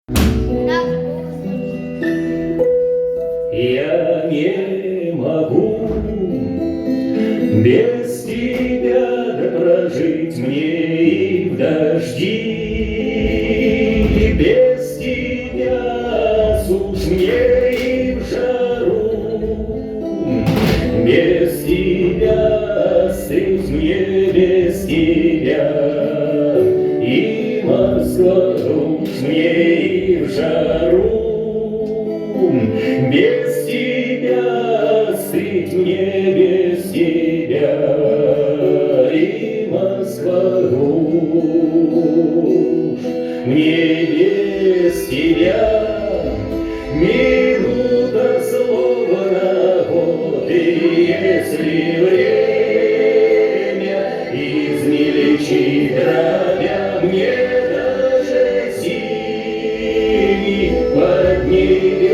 Я не могу без тебя прожить мне и в дожди, без тебя сушь мне и в жару, без тебя стыть мне, без тебя и Москва уж мне и в жару. Без тебя стыть мне, без тебя и Москва уж мне без тебя. Минута слова на год, и если время измельчит дробя, мне даже синий под небесами